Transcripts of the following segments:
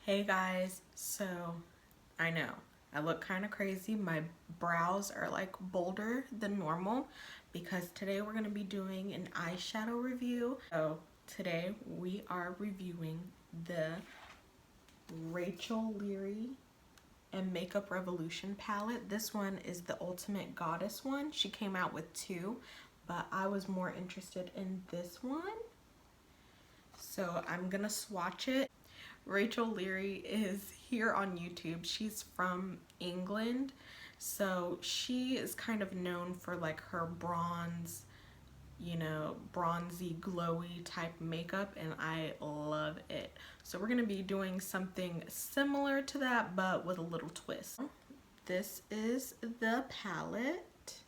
Hey guys, so I know I look kind of crazy. My brows are like bolder than normal because today we're going to be doing an eyeshadow review. So today we are reviewing the Rachel Leary and Makeup Revolution palette. This one is the Ultimate Goddess one. She came out with two, but I was more interested in this one. So I'm gonna swatch it. Rachel Leary is here on YouTube. She's from England, so she is kind of known for like her bronze, bronzy, glowy type makeup, and I love it. So we're gonna be doing something similar to that, but with a little twist. This is the palette.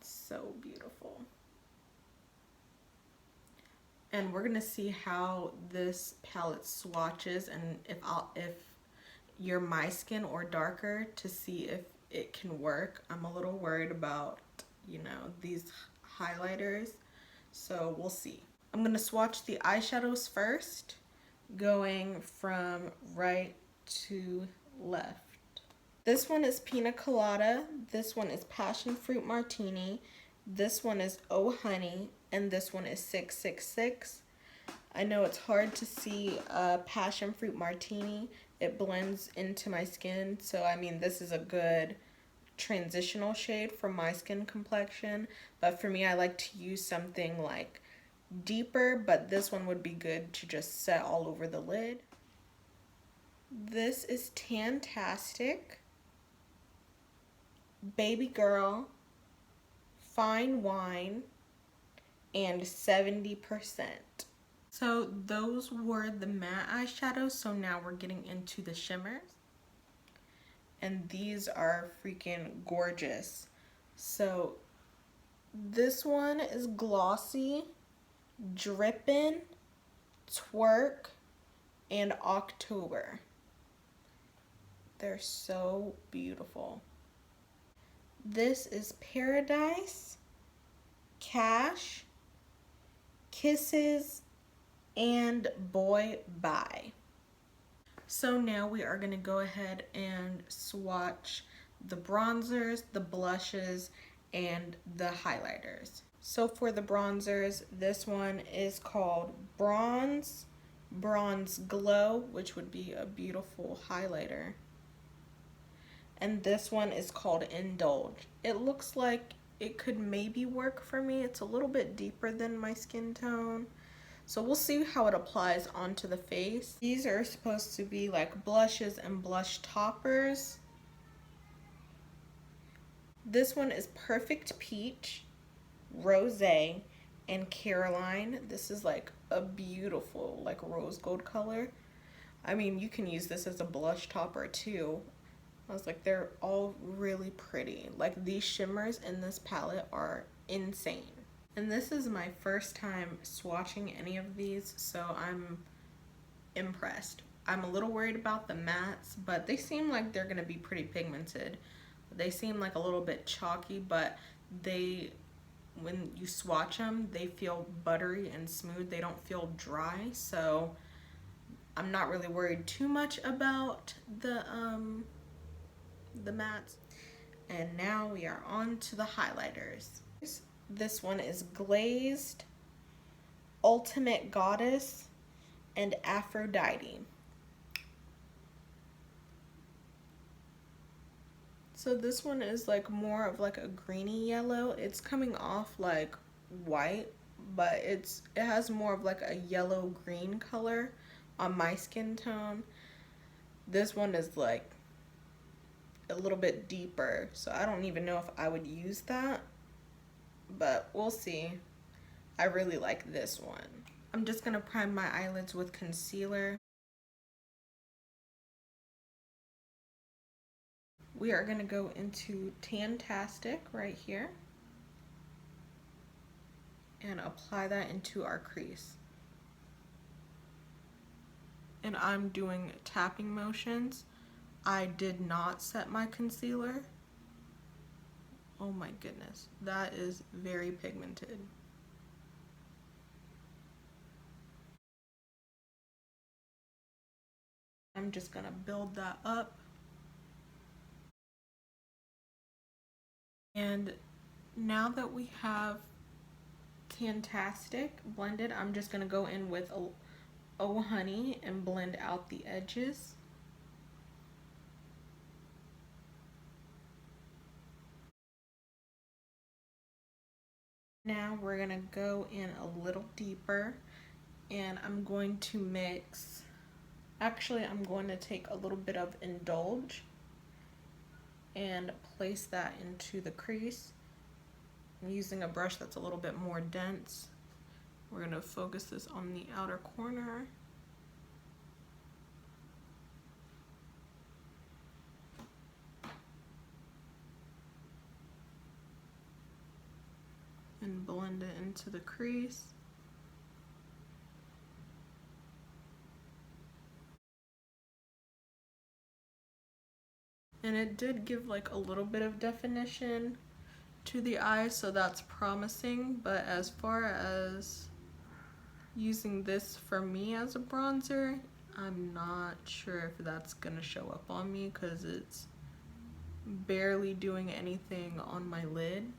So beautiful. And we're gonna see how this palette swatches and if you're my skin or darker, to see if it can work. I'm a little worried about, these highlighters, so we'll see. I'm gonna swatch the eyeshadows first, going from right to left. This one is Pina Colada, this one is Passion Fruit Martini, this one is Oh Honey, and this one is 666. I know it's hard to see Passion Fruit Martini. It blends into my skin, so I mean this is a good transitional shade for my skin complexion, but for me I like to use something like deeper, but this one would be good to just set all over the lid. This is Tantastic, Baby Girl, Fine Wine, and 70%. So those were the matte eyeshadows, so now we're getting into the shimmers. And these are freaking gorgeous. So this one is Glossy, Drippin', Twerk, and October. They're so beautiful. This is Paradise, Cash, Kisses, and Boy Bye. So now we are going to go ahead and swatch the bronzers, the blushes, and the highlighters. So for the bronzers, this one is called Bronze Glow, which would be a beautiful highlighter. And this one is called Indulge. It looks like it could maybe work for me. It's a little bit deeper than my skin tone, so we'll see how it applies onto the face. These are supposed to be like blushes and blush toppers. This one is Perfect Peach, Rosé, and Caroline. This is like a beautiful like rose gold color. I mean, you can use this as a blush topper too. I was like, they're all really pretty. Like, these shimmers in this palette are insane. And this is my first time swatching any of these, so I'm impressed. I'm a little worried about the mattes, but they seem like they're gonna be pretty pigmented. They seem like a little bit chalky, but when you swatch them, they feel buttery and smooth. They don't feel dry, so I'm not really worried too much about the mattes. And now we are on to the highlighters. This one is Glazed, Ultimate Goddess, and Aphrodite. So this one is like more of like a greeny yellow. It's coming off like white, but it has more of like a yellow green color on my skin tone. This one is like a little bit deeper, so I don't even know if I would use that, but we'll see. I really like this one. I'm just gonna prime my eyelids with concealer. We are gonna go into Tantastic right here and apply that into our crease. And I'm doing tapping motions. I did not set my concealer. Oh my goodness, that is very pigmented. I'm just gonna build that up. And now that we have Tantastic blended, I'm just gonna go in with Oh Honey and blend out the edges. Now we're gonna go in a little deeper, and I'm going to mix, actually I'm going to take a little bit of Indulge and place that into the crease. I'm using a brush that's a little bit more dense. We're going to focus this on the outer corner. And blend it into the crease. And it did give like a little bit of definition to the eye, so that's promising. But as far as using this for me as a bronzer, I'm not sure if that's gonna show up on me because it's barely doing anything on my lid.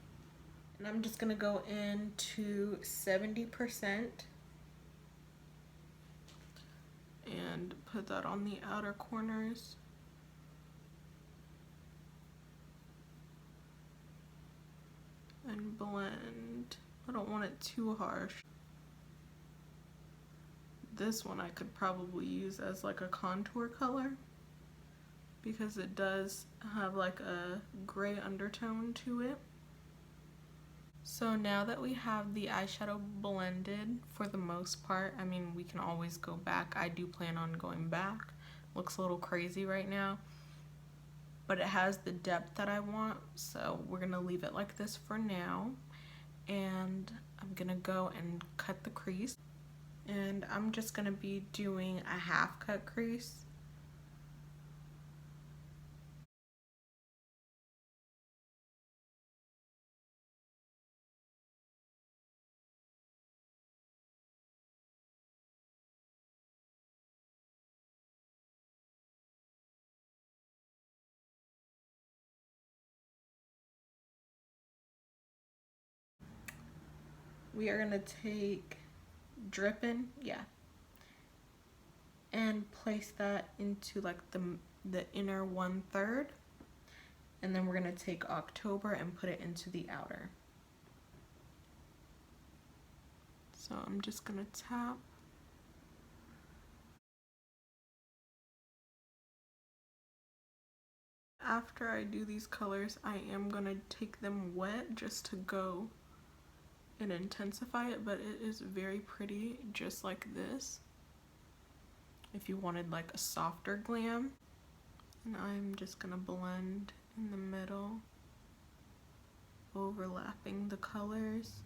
And I'm just gonna go into 70% and put that on the outer corners. And blend. I don't want it too harsh. This one I could probably use as like a contour color because it does have like a gray undertone to it. So now that we have the eyeshadow blended for the most part, I mean, we can always go back. I do plan on going back. Looks a little crazy right now, but it has the depth that I want, so we're gonna leave it like this for now. And I'm gonna go and cut the crease. And I'm just gonna be doing a half cut crease. We are gonna take Drippin', yeah, and place that into like the inner 1/3, and then we're gonna take October and put it into the outer. So I'm just gonna tap. After I do these colors, I am gonna take them wet just to go and intensify it, but it is very pretty just like this. If you wanted like a softer glam. And I'm just gonna blend in the middle, overlapping the colors.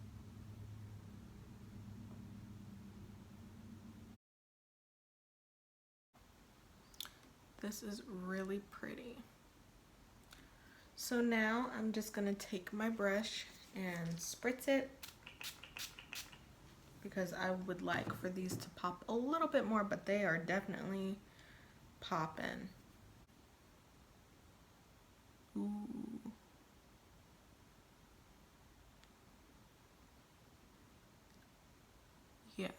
This is really pretty. So now I'm just gonna take my brush and spritz it because I would like for these to pop a little bit more, but they are definitely popping. Ooh. Yeah,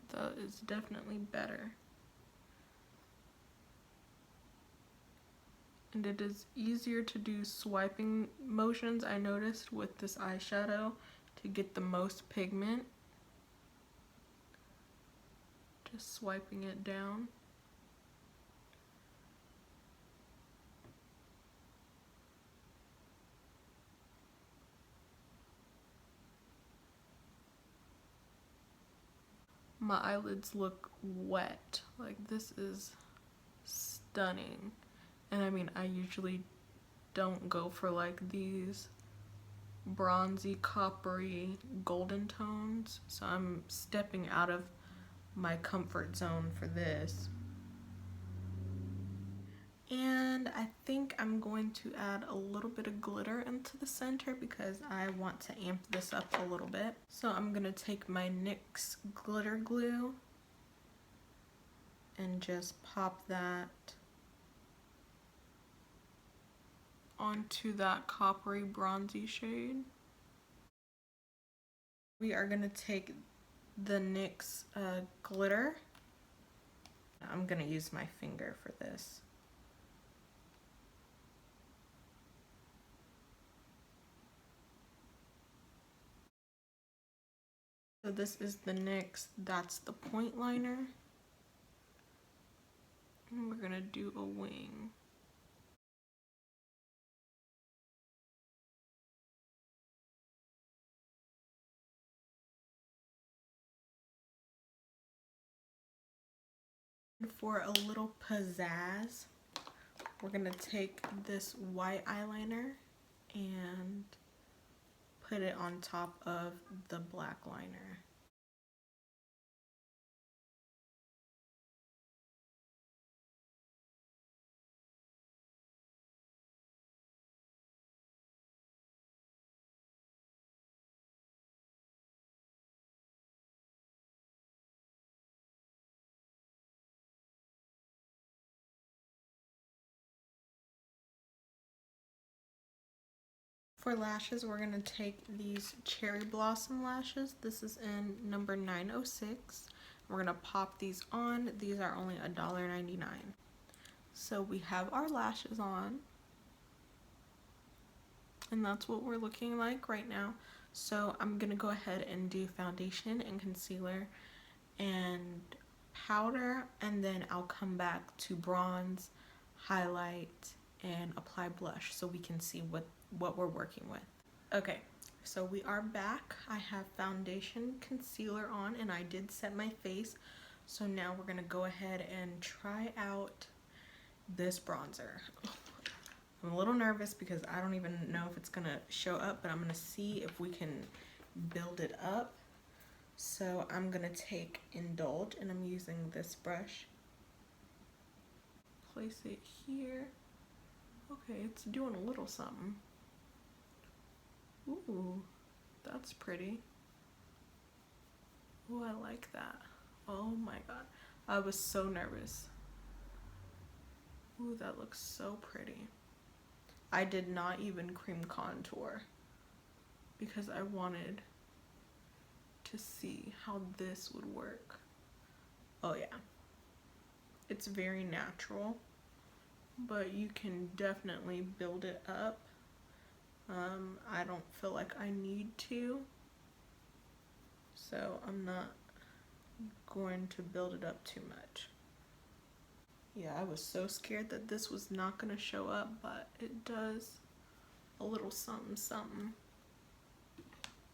that is definitely better. And it is easier to do swiping motions, I noticed, with this eyeshadow to get the most pigment. Just swiping it down. My eyelids look wet. Like, this is stunning. And I mean, I usually don't go for like these bronzy, coppery, golden tones, so I'm stepping out of my comfort zone for this. And I think I'm going to add a little bit of glitter into the center because I want to amp this up a little bit. So I'm gonna take my NYX glitter glue and just pop that onto that coppery bronzy shade. We are gonna take the NYX glitter. I'm gonna use my finger for this. So this is the NYX, that's the point liner. And we're gonna do a wing. For a little pizzazz, we're gonna take this white eyeliner and put it on top of the black liner. For lashes, we're gonna take these cherry blossom lashes. This is in number 906. We're gonna pop these on. These are only $1.99. So we have our lashes on, and that's what we're looking like right now. So I'm gonna go ahead and do foundation and concealer and powder, and then I'll come back to bronze, highlight, and apply blush so we can see what we're working with. Okay, so we are back. I have foundation, concealer on, and I did set my face. So now we're gonna go ahead and try out this bronzer. I'm a little nervous because I don't even know if it's gonna show up, but I'm gonna see if we can build it up. So I'm gonna take Indulge, and I'm using this brush. Place it here. Okay, it's doing a little something. Ooh, that's pretty. Ooh, I like that. Oh my god, I was so nervous. Ooh, that looks so pretty. I did not even cream contour because I wanted to see how this would work. Oh yeah, it's very natural, but you can definitely build it up. I don't feel like I need to, so I'm not going to build it up too much. Yeah, I was so scared that this was not gonna show up, but it does a little something something.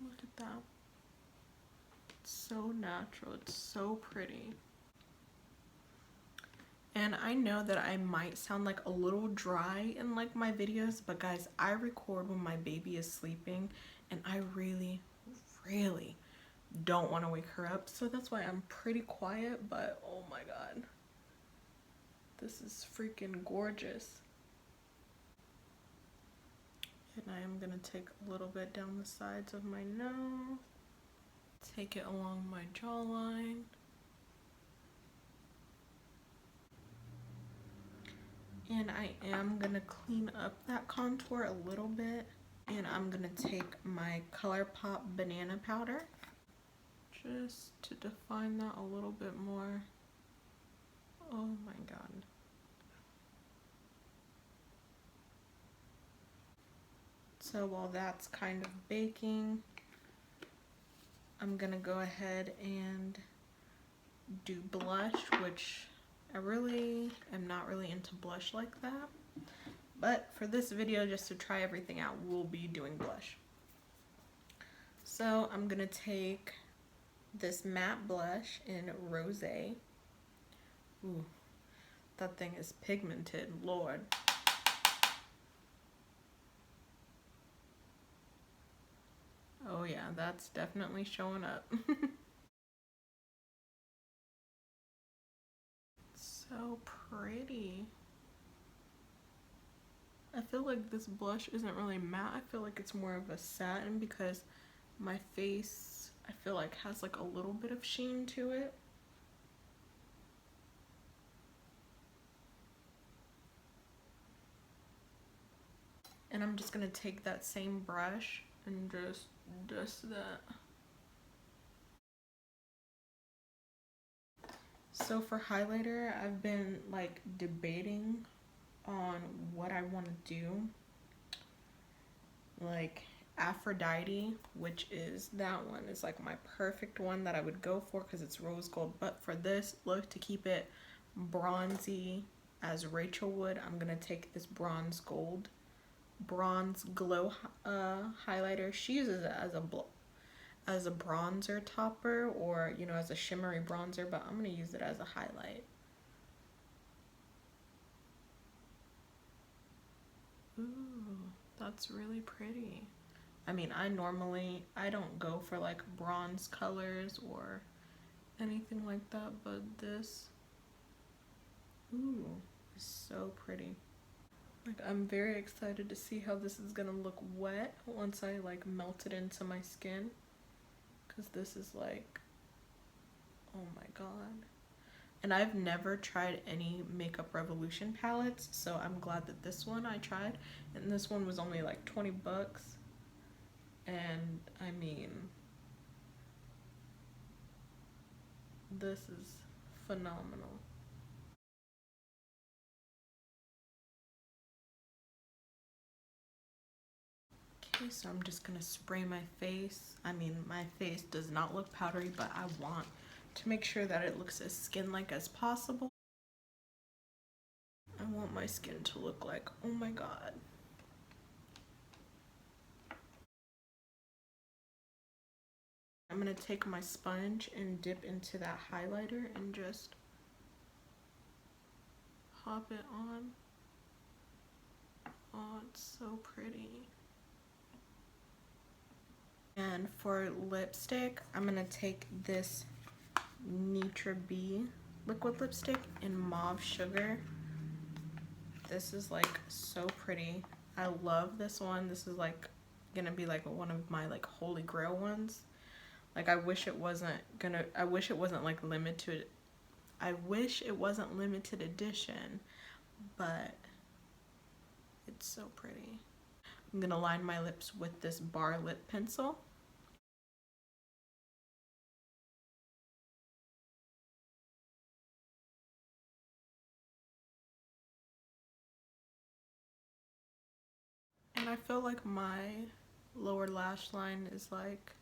Look at that. It's so natural, it's so pretty. And I know that I might sound like a little dry in like my videos, but guys, I record when my baby is sleeping, and I really don't want to wake her up, so that's why I'm pretty quiet. But oh my god, this is freaking gorgeous. And I am gonna take a little bit down the sides of my nose, take it along my jawline. And I am gonna clean up that contour a little bit. And I'm gonna take my Colourpop banana powder just to define that a little bit more. Oh my god. So while that's kind of baking, I'm gonna go ahead and do blush, which I really am not really into blush like that. But for this video, just to try everything out, we'll be doing blush. So I'm gonna take this matte blush in Rosé. Ooh, that thing is pigmented, Lord. Oh yeah, that's definitely showing up. So pretty. I feel like this blush isn't really matte. I feel like it's more of a satin because my face, I feel like, has like a little bit of sheen to it. And I'm just gonna take that same brush and just dust that. So for highlighter, I've been like debating on what I want to do. Like Aphrodite, which is that one, is like my perfect one that I would go for because it's rose gold. But for this look, to keep it bronzy as Rachel would, I'm gonna take this bronze glow highlighter. She uses it as a bronzer topper, or you know, as a shimmery bronzer, but I'm gonna use it as a highlight. Ooh, that's really pretty. I mean, I don't go for like bronze colors or anything like that, but this, ooh, is so pretty. Like, I'm very excited to see how this is gonna look wet once I like melt it into my skin, because this is like, oh my god. And I've never tried any Makeup Revolution palettes, so I'm glad that this one I tried, and this one was only like 20 bucks. And I mean, this is phenomenal. Okay, so I'm just gonna spray my face. I mean, my face does not look powdery, but I want to make sure that it looks as skin-like as possible. I want my skin to look like, oh my god. I'm gonna take my sponge and dip into that highlighter and just pop it on. Oh, it's so pretty. And for lipstick, I'm gonna take this Nitraab liquid lipstick in Mauve Sugar. This is like so pretty. I love this one. This is like gonna be like one of my like holy grail ones. Like, I wish it wasn't like limited. I wish it wasn't limited edition, but it's so pretty. I'm gonna line my lips with this bar lip pencil. And I feel like my lower lash line is like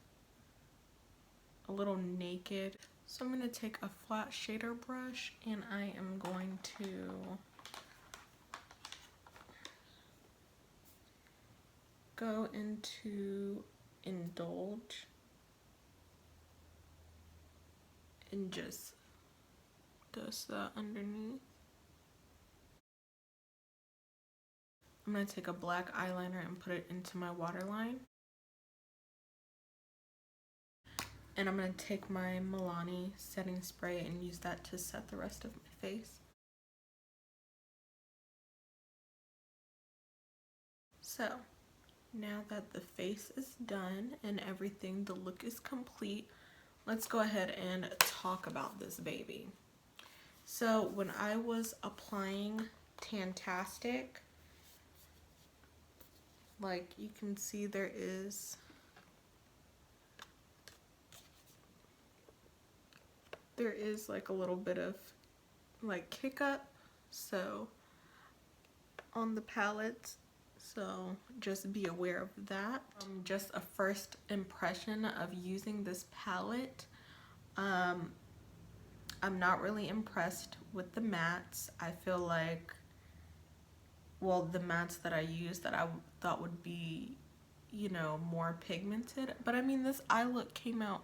a little naked. So I'm gonna take a flat shader brush and I am going to go into Indulge and just dust that underneath. I'm gonna take a black eyeliner and put it into my waterline. And I'm gonna take my Milani setting spray and use that to set the rest of my face. So, now that the face is done and everything, the look is complete, let's go ahead and talk about this baby. So, when I was applying Tantastic, like you can see there is like a little bit of like kick up, so on the palette, so just be aware of that. Just a first impression of using this palette, I'm not really impressed with the mattes. I feel like, well, the mattes that I used that I thought would be, you know, more pigmented, but I mean, this eye look came out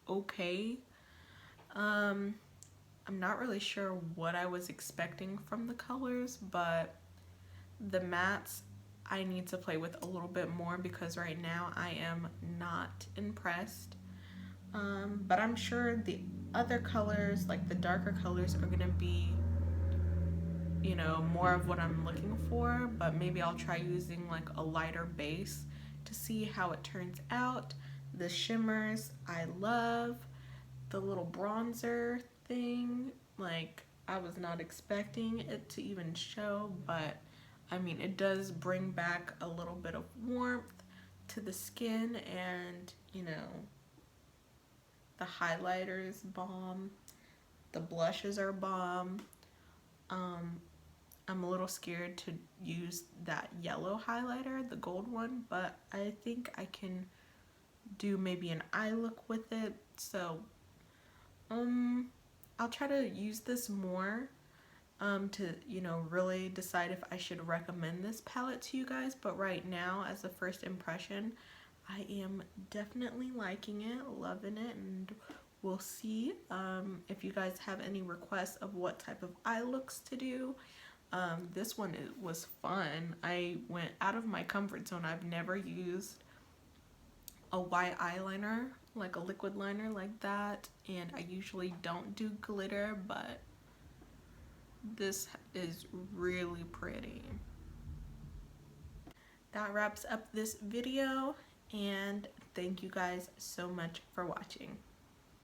okay. I'm not really sure what I was expecting from the colors, but the mattes I need to play with a little bit more because right now I am not impressed. But I'm sure the other colors, like the darker colors, are gonna be, you know, more of what I'm looking for, but maybe I'll try using like a lighter base to see how it turns out. The shimmers, I love. The little bronzer thing, like, I was not expecting it to even show, but I mean, it does bring back a little bit of warmth to the skin, and you know, the highlighter is bomb, the blushes are bomb. I'm a little scared to use that yellow highlighter, the gold one, but I think I can do maybe an eye look with it. So I'll try to use this more to, you know, really decide if I should recommend this palette to you guys. But right now, as a first impression, I am definitely liking it, loving it, and we'll see if you guys have any requests of what type of eye looks to do. This one was fun. I went out of my comfort zone. I've never used a white eyeliner, like a liquid liner like that, and I usually don't do glitter, but this is really pretty. That wraps up this video, and thank you guys so much for watching.